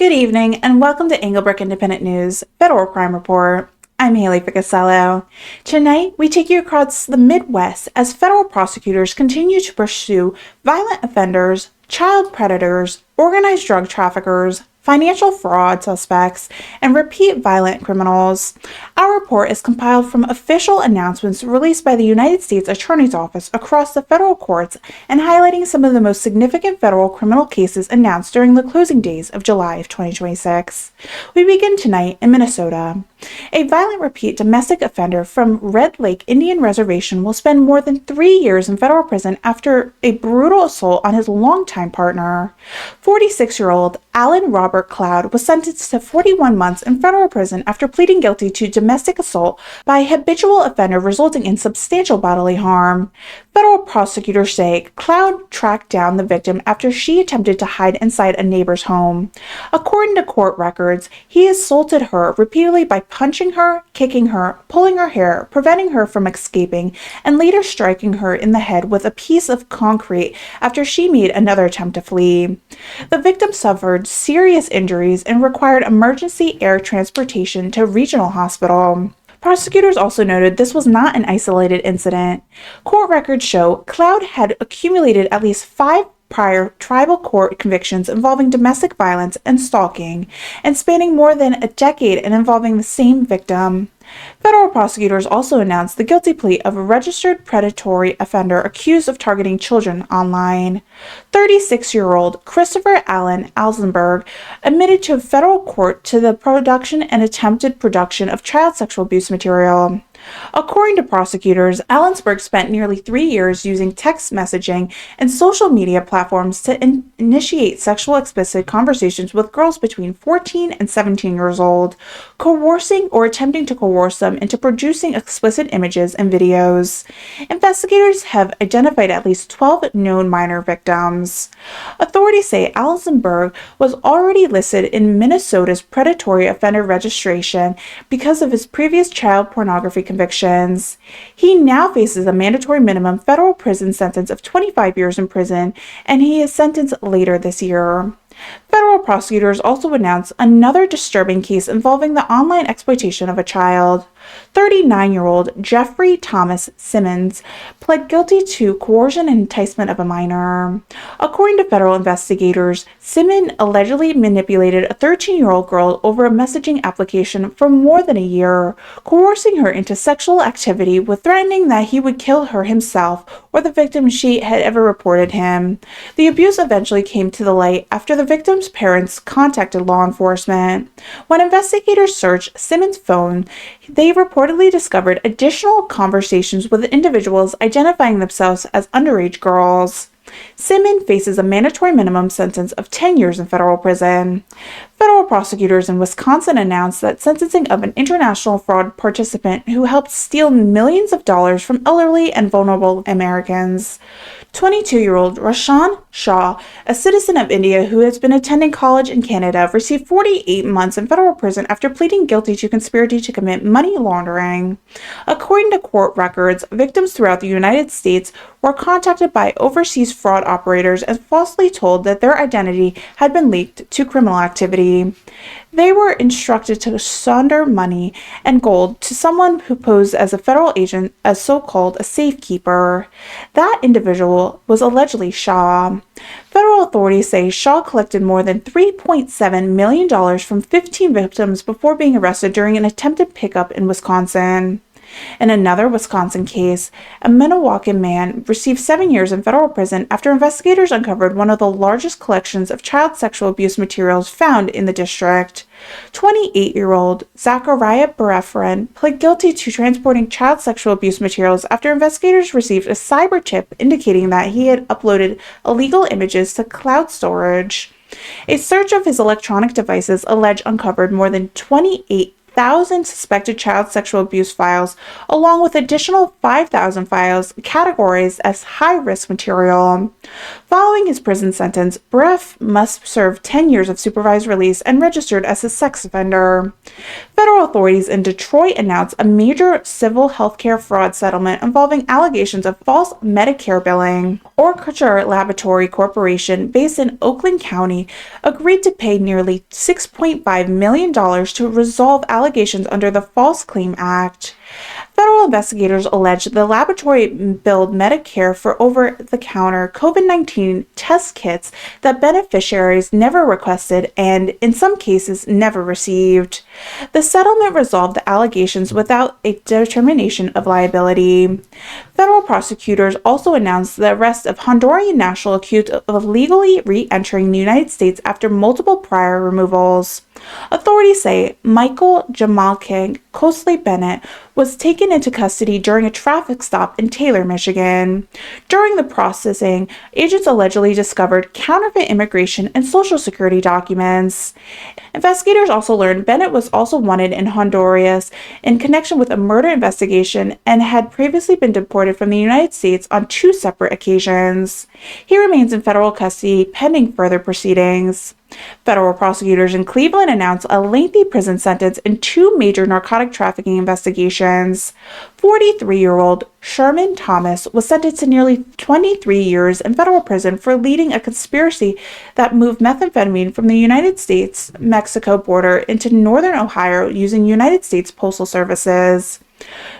Good evening and welcome to Englebrook Independent News Federal Crime Report. I'm Haylee Ficuciello. Tonight, we take you across the Midwest as federal prosecutors continue to pursue violent offenders, child predators, organized drug traffickers, financial fraud suspects, and repeat violent criminals. Our report is compiled from official announcements released by the United States Attorney's Office across the federal courts and highlighting some of the most significant federal criminal cases announced during the closing days of July of 2026. We begin tonight in Minnesota. A violent repeat domestic offender from Red Lake Indian Reservation will spend more than 3 years in federal prison after a brutal assault on his longtime partner. 46-year-old Alan Robert Cloud was sentenced to 41 months in federal prison after pleading guilty to domestic assault by a habitual offender resulting in substantial bodily harm. Federal prosecutors say Cloud tracked down the victim after she attempted to hide inside a neighbor's home. According to court records, he assaulted her repeatedly by punching her, kicking her, pulling her hair, preventing her from escaping, and later striking her in the head with a piece of concrete after she made another attempt to flee. The victim suffered serious injuries and required emergency air transportation to a regional hospital. Prosecutors also noted this was not an isolated incident. Court records show Cloud had accumulated at least 5 prior tribal court convictions involving domestic violence and stalking, and spanning more than a decade and involving the same victim. Federal prosecutors also announced the guilty plea of a registered predatory offender accused of targeting children online. 36-year-old Christopher Allen Alzenberg admitted to a federal court to the production and attempted production of child sexual abuse material. According to prosecutors, Allensberg spent nearly 3 years using text messaging and social media platforms to initiate sexual explicit conversations with girls between 14 and 17 years old, coercing or attempting to coerce them into producing explicit images and videos. Investigators have identified at least 12 known minor victims. Authorities say Allensberg was already listed in Minnesota's predatory offender registration because of his previous child pornography convictions. He now faces a mandatory minimum federal prison sentence of 25 years in prison, and he is sentenced later this year. Federal prosecutors also announced another disturbing case involving the online exploitation of a child. 39-year-old Jeffrey Thomas Simmons pled guilty to coercion and enticement of a minor. According to federal investigators, Simmons allegedly manipulated a 13-year-old girl over a messaging application for more than a year, coercing her into sexual activity with threatening that he would kill her himself or the victim she had ever reported him. The abuse eventually came to the light after the victim's parents contacted law enforcement. When investigators searched Simmons' phone, they reportedly discovered additional conversations with individuals identifying themselves as underage girls. Simmons faces a mandatory minimum sentence of 10 years in federal prison. Federal prosecutors in Wisconsin announced that sentencing of an international fraud participant who helped steal millions of dollars from elderly and vulnerable Americans. 22-year-old Roshan Shah, a citizen of India who has been attending college in Canada, received 48 months in federal prison after pleading guilty to conspiracy to commit money laundering. According to court records, victims throughout the United States were contacted by overseas fraud operators and falsely told that their identity had been leaked to criminal activity. They were instructed to launder money and gold to someone who posed as a federal agent as so-called a safekeeper. That individual was allegedly Shah. Federal authorities say Shah collected more than $3.7 million from 15 victims before being arrested during an attempted pickup in Wisconsin. In another Wisconsin case, a Minnewacan man received 7 years in federal prison after investigators uncovered one of the largest collections of child sexual abuse materials found in the district. 28-year-old Zachariah Barefren pled guilty to transporting child sexual abuse materials after investigators received a cyber tip indicating that he had uploaded illegal images to cloud storage. A search of his electronic devices alleged uncovered more than 28 1,000 suspected child sexual abuse files, along with additional 5,000 files categorized as high-risk material. Following his prison sentence, Breff must serve 10 years of supervised release and registered as a sex offender. Federal authorities in Detroit announced a major civil healthcare fraud settlement involving allegations of false Medicare billing. Orchard Laboratory Corporation, based in Oakland County, agreed to pay nearly $6.5 million to resolve allegations under the False Claim Act. Federal investigators allege the laboratory billed Medicare for over-the-counter COVID-19 test kits that beneficiaries never requested and, in some cases, never received. The settlement resolved the allegations without a determination of liability. Federal prosecutors also announced the arrest of Honduran national accused of illegally re-entering the United States after multiple prior removals. Authorities say Michael Jamalke Cosley Bennett was taken into custody during a traffic stop in Taylor, Michigan. During the processing, agents allegedly discovered counterfeit immigration and social security documents. Investigators also learned Bennett was also wanted in Honduras in connection with a murder investigation and had previously been deported from the United States on 2 separate occasions. He remains in federal custody pending further proceedings. Federal prosecutors in Cleveland announced a lengthy prison sentence in 2 major narcotic trafficking investigations. 43-year-old Sherman Thomas was sentenced to nearly 23 years in federal prison for leading a conspiracy that moved methamphetamine from the United States-Mexico border into northern Ohio using United States Postal Services.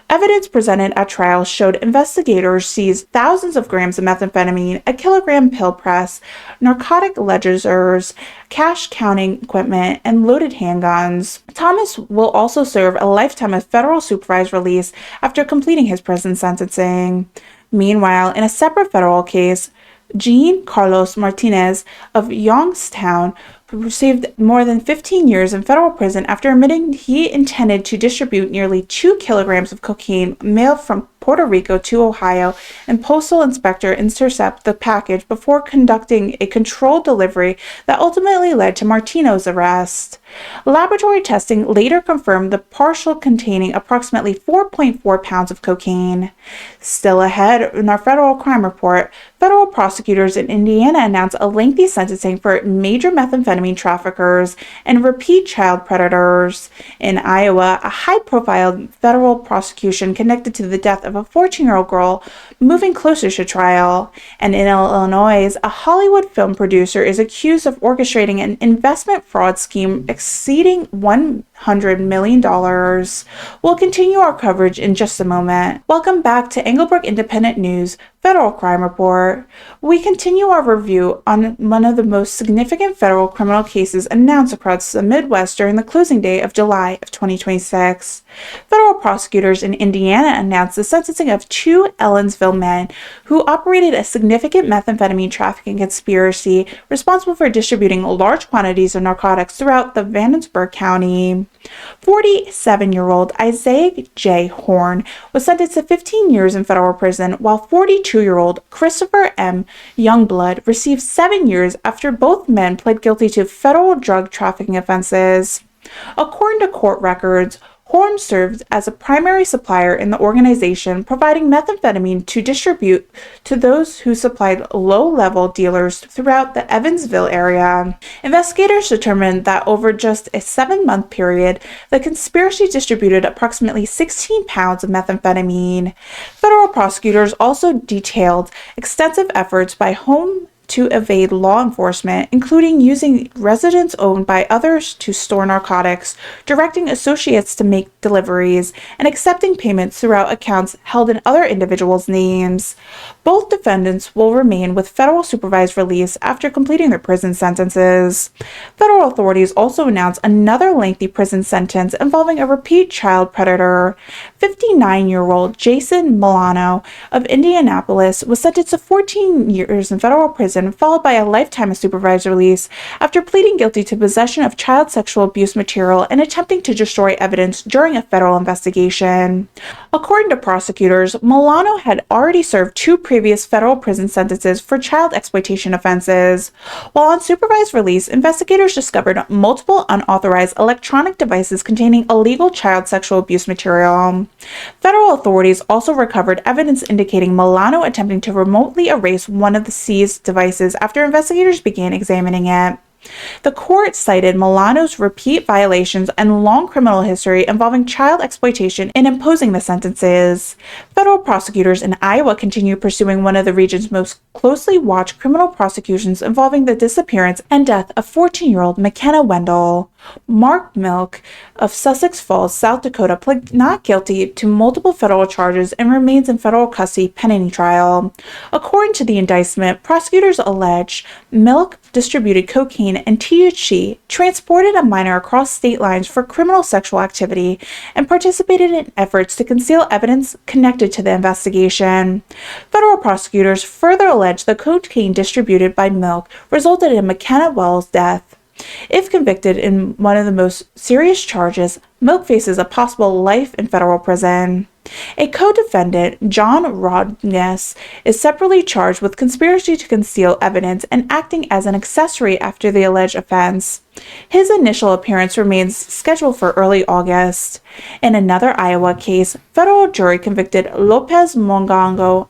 Evidence presented at trial showed investigators seized thousands of grams of methamphetamine, a kilogram pill press, narcotic ledgers, cash counting equipment, and loaded handguns. Thomas will also serve a lifetime of federal supervised release after completing his prison sentencing. Meanwhile, in a separate federal case, Jean Carlos Martinez of Youngstown received more than 15 years in federal prison after admitting he intended to distribute nearly 2 kilograms of cocaine mailed from Puerto Rico to Ohio, and postal inspector intercepted the package before conducting a controlled delivery that ultimately led to Martino's arrest. Laboratory testing later confirmed the parcel containing approximately 4.4 pounds of cocaine. Still ahead in our federal crime report, federal prosecutors in Indiana announced a lengthy sentencing for major methamphetamine traffickers and repeat child predators. In Iowa, a high-profile federal prosecution connected to the death of a 14-year-old girl moving closer to trial. And in Illinois, a Hollywood film producer is accused of orchestrating an investment fraud scheme exceeding $100 million. We'll continue our coverage in just a moment. Welcome back to Englebrook Independent News Federal Crime Report. We continue our review on one of the most significant federal criminal cases announced across the Midwest during the closing day of July of 2026. Federal prosecutors in Indiana announced the sentencing of 2 Ellensville men who operated a significant methamphetamine trafficking conspiracy responsible for distributing large quantities of narcotics throughout the Vandenberg County. 47-year-old Isaiah J. Horn was sentenced to 15 years in federal prison, while 42-year-old Christopher M. Youngblood received 7 years after both men pled guilty to federal drug trafficking offenses. According to court records, Horn served as a primary supplier in the organization, providing methamphetamine to distribute to those who supplied low-level dealers throughout the Evansville area. Investigators determined that over just a 7-month period, the conspiracy distributed approximately 16 pounds of methamphetamine. Federal prosecutors also detailed extensive efforts by Horn to evade law enforcement, including using residents owned by others to store narcotics, directing associates to make deliveries, and accepting payments throughout accounts held in other individuals' names. Both defendants will remain with federal supervised release after completing their prison sentences. Federal authorities also announced another lengthy prison sentence involving a repeat child predator. 59-year-old Jason Milano of Indianapolis was sentenced to 14 years in federal prison prison, followed by a lifetime of supervised release after pleading guilty to possession of child sexual abuse material and attempting to destroy evidence during a federal investigation. According to prosecutors, Milano had already served 2 previous federal prison sentences for child exploitation offenses. While on supervised release, investigators discovered multiple unauthorized electronic devices containing illegal child sexual abuse material. Federal authorities also recovered evidence indicating Milano attempting to remotely erase one of the seized devices after investigators began examining it. The court cited Milano's repeat violations and long criminal history involving child exploitation in imposing the sentences. Federal prosecutors in Iowa continue pursuing one of the region's most closely watched criminal prosecutions involving the disappearance and death of 14-year-old McKenna Wendell. Mark Milk of Sussex Falls, South Dakota, pled not guilty to multiple federal charges and remains in federal custody pending trial. According to the indictment, prosecutors allege Milk distributed cocaine and THC, transported a minor across state lines for criminal sexual activity, and participated in efforts to conceal evidence connected to the investigation. Federal prosecutors further allege the cocaine distributed by Milk resulted in McKenna Wendell's death. If convicted in one of the most serious charges, Milk faces a possible life in federal prison. A co-defendant, John Rodness, is separately charged with conspiracy to conceal evidence and acting as an accessory after the alleged offense. His initial appearance remains scheduled for early August. In another Iowa case, federal jury convicted Lopez Mongango,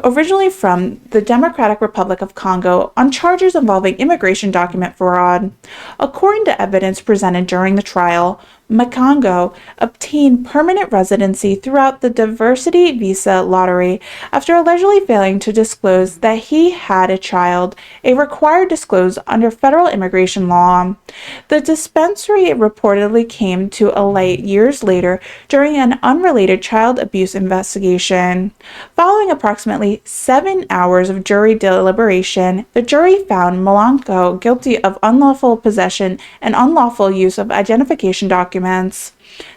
originally from the Democratic Republic of Congo, on charges involving immigration document fraud. According to evidence presented during the trial, Makango obtained permanent residency throughout the diversity visa lottery after allegedly failing to disclose that he had a child, a required disclose under federal immigration law. The dispensary reportedly came to light years later during an unrelated child abuse investigation. Following approximately 7 hours of jury deliberation, the jury found Malanko guilty of unlawful possession and unlawful use of identification documents.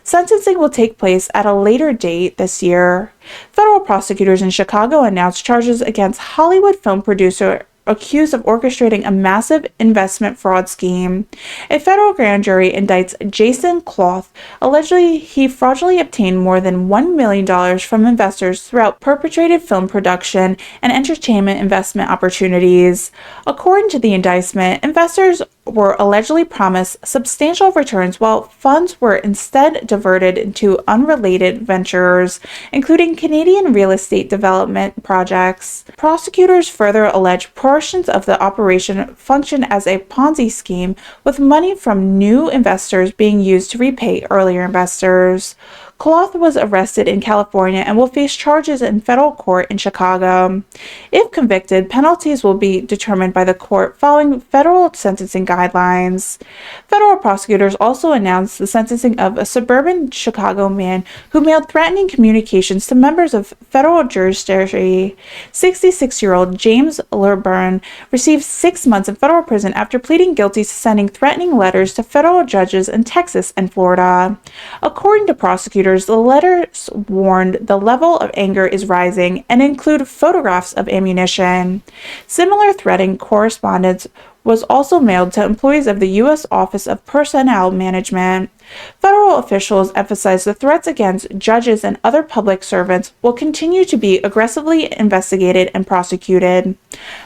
Sentencing will take place at a later date this year. Federal prosecutors in Chicago announced charges against Hollywood film producer accused of orchestrating a massive investment fraud scheme. A federal grand jury indicts Jason Cloth. Allegedly, he fraudulently obtained more than $1 million from investors throughout perpetrated film production and entertainment investment opportunities. According to the indictment, investors were allegedly promised substantial returns while funds were instead diverted into unrelated ventures, including Canadian real estate development projects. Prosecutors further allege portions of the operation functioned as a Ponzi scheme, with money from new investors being used to repay earlier investors. Cloth was arrested in California and will face charges in federal court in Chicago. If convicted, penalties will be determined by the court following federal sentencing guidelines. Federal prosecutors also announced the sentencing of a suburban Chicago man who mailed threatening communications to members of federal jurisdiction. 66-year-old James Lerburn received 6 months in federal prison after pleading guilty to sending threatening letters to federal judges in Texas and Florida. According to prosecutors, the letters warned the level of anger is rising and include photographs of ammunition. Similar threatening correspondence was also mailed to employees of the U.S. Office of Personnel Management. Federal officials emphasized the threats against judges and other public servants will continue to be aggressively investigated and prosecuted.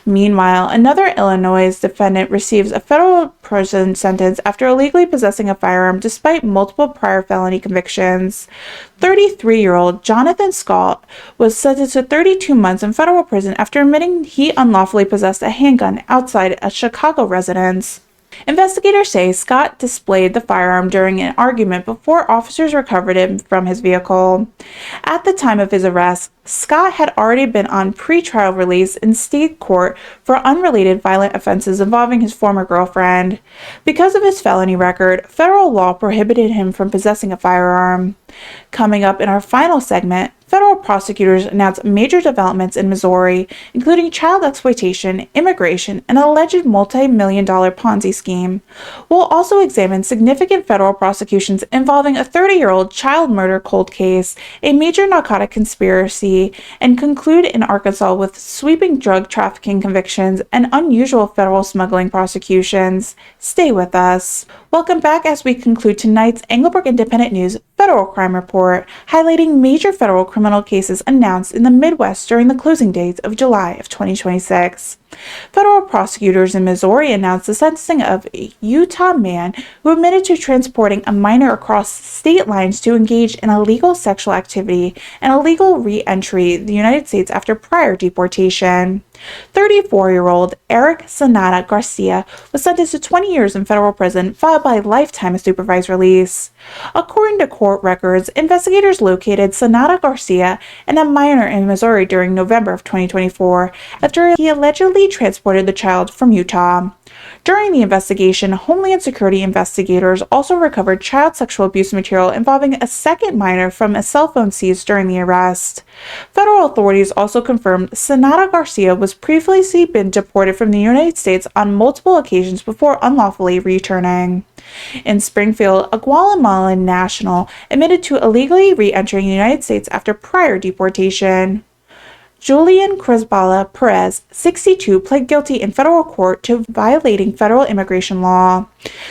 Meanwhile, another Illinois defendant receives a federal prison sentence after illegally possessing a firearm despite multiple prior felony convictions. 33-year-old Jonathan Scott was sentenced to 32 months in federal prison after admitting he unlawfully possessed a handgun outside a Chicago residence. Investigators say Scott displayed the firearm during an argument before officers recovered it from his vehicle. At the time of his arrest, Scott had already been on pretrial release in state court for unrelated violent offenses involving his former girlfriend. Because of his felony record, federal law prohibited him from possessing a firearm. Coming up in our final segment, federal prosecutors announced major developments in Missouri, including child exploitation, immigration, and an alleged multi-million-dollar Ponzi scheme. We'll also examine significant federal prosecutions involving a 30-year-old child murder cold case, a major narcotic conspiracy, and conclude in Arkansas with sweeping drug trafficking convictions and unusual federal smuggling prosecutions. Stay with us. Welcome back as we conclude tonight's Englebrook Independent News Federal Crime Report, highlighting major federal criminal cases announced in the Midwest during the closing days of July of 2026. Federal prosecutors in Missouri announced the sentencing of a Utah man who admitted to transporting a minor across state lines to engage in illegal sexual activity and illegal re-entry the United States after prior deportation. 34-year-old Eric Sonata Garcia was sentenced to 20 years in federal prison, followed by a lifetime of supervised release. According to court records, investigators located Sonata Garcia and a minor in Missouri during November of 2024 after he allegedly transported the child from Utah. During the investigation, Homeland Security investigators also recovered child sexual abuse material involving a second minor from a cell phone seized during the arrest. Federal authorities also confirmed Sonata Garcia was previously been deported from the United States on multiple occasions before unlawfully returning. In Springfield, a Guatemalan national admitted to illegally re-entering the United States after prior deportation. Julian Cruzbala Perez, 62, pled guilty in federal court to violating federal immigration law.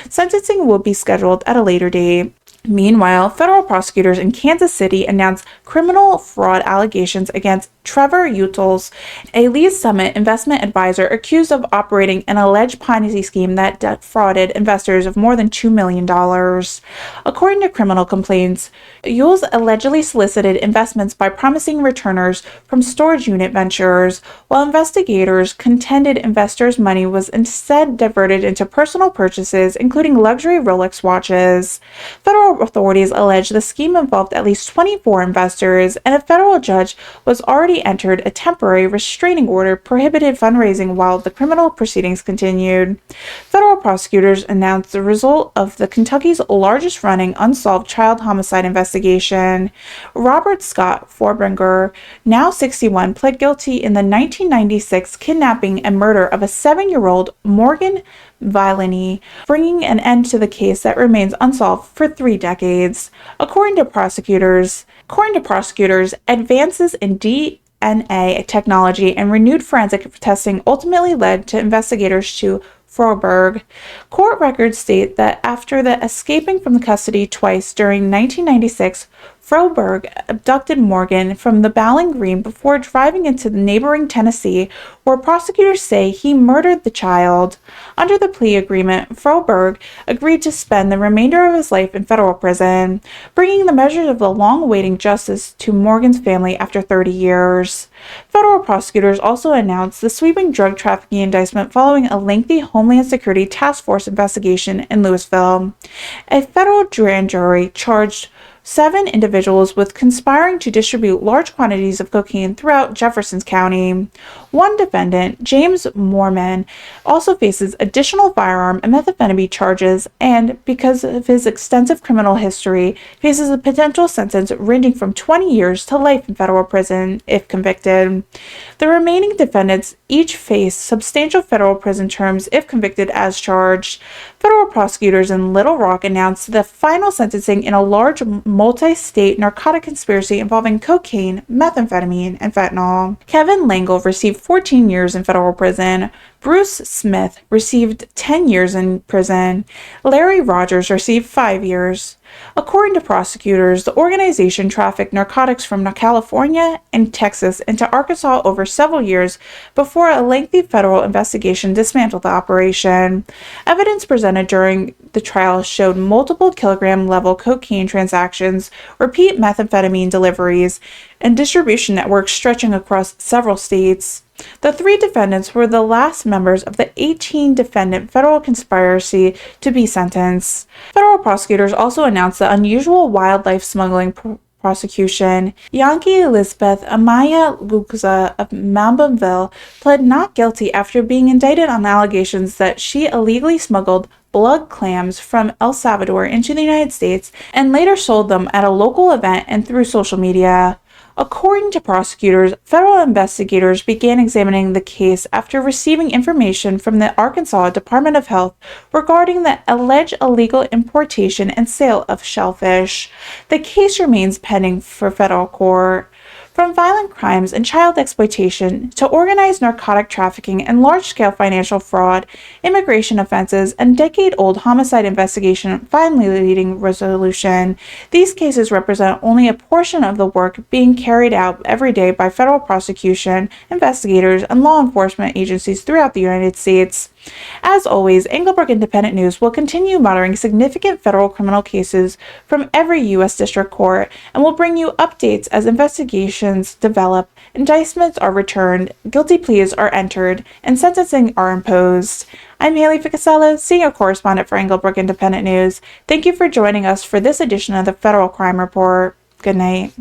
Sentencing will be scheduled at a later date. Meanwhile, federal prosecutors in Kansas City announced criminal fraud allegations against Trevor Utels, a Lee's Summit investment advisor accused of operating an alleged Ponzi scheme that defrauded investors of more than $2 million. According to criminal complaints, Utels allegedly solicited investments by promising returners from storage unit ventures, while investigators contended investors' money was instead diverted into personal purchases, including luxury Rolex watches. Federal authorities allege the scheme involved at least 24 investors, and a federal judge was already entered a temporary restraining order prohibited fundraising while the criminal proceedings continued. Federal prosecutors announced the result of the Kentucky's largest running unsolved child homicide investigation. Robert Scott Forbringer, now 61, pled guilty in the 1996 kidnapping and murder of a 7-year-old Morgan Villani, bringing an end to the case that remains unsolved for 3 decades. According to prosecutors, advances in DNA technology and renewed forensic testing ultimately led to investigators to Froberg. Court records state that after escaping from custody twice during 1996, Froberg abducted Morgan from the Bowling Green before driving into neighboring Tennessee, where prosecutors say he murdered the child. Under the plea agreement, Froberg agreed to spend the remainder of his life in federal prison, bringing the measure of the long-awaiting justice to Morgan's family after 30 years. Federal prosecutors also announced the sweeping drug trafficking indictment following a lengthy Homeland Security Task Force investigation in Louisville. A federal grand jury charged 7 individuals with conspiring to distribute large quantities of cocaine throughout Jefferson County. One defendant, James Moorman, also faces additional firearm and methamphetamine charges, and because of his extensive criminal history, faces a potential sentence ranging from 20 years to life in federal prison if convicted. The remaining defendants each face substantial federal prison terms if convicted as charged. Federal prosecutors in Little Rock announced the final sentencing in a large multi-state narcotic conspiracy involving cocaine, methamphetamine, and fentanyl. Kevin Langle received 14 years in federal prison. Bruce Smith received 10 years in prison. Larry Rogers received 5 years. According to prosecutors, the organization trafficked narcotics from California and Texas into Arkansas over several years before a lengthy federal investigation dismantled the operation. Evidence presented during the trial showed multiple kilogram-level cocaine transactions, repeat methamphetamine deliveries, and distribution networks stretching across several states. The 3 defendants were the last members of the 18-defendant federal conspiracy to be sentenced. Federal prosecutors also announced the unusual wildlife smuggling prosecution. Yankee Elizabeth Amaya Gugza of Mountainville pled not guilty after being indicted on allegations that she illegally smuggled blood clams from El Salvador into the United States and later sold them at a local event and through social media. According to prosecutors, federal investigators began examining the case after receiving information from the Arkansas Department of Health regarding the alleged illegal importation and sale of shellfish. The case remains pending for federal court. From violent crimes and child exploitation to organized narcotic trafficking and large-scale financial fraud, immigration offenses, and decade-old homicide investigation finally leading resolution, these cases represent only a portion of the work being carried out every day by federal prosecution, investigators, and law enforcement agencies throughout the United States. As always, Englebrook Independent News will continue monitoring significant federal criminal cases from every U.S. District Court and will bring you updates as investigations develop, indictments are returned, guilty pleas are entered, and sentencing are imposed. I'm Haylee Ficuciello, Senior Correspondent for Englebrook Independent News. Thank you for joining us for this edition of the Federal Crime Report. Good night.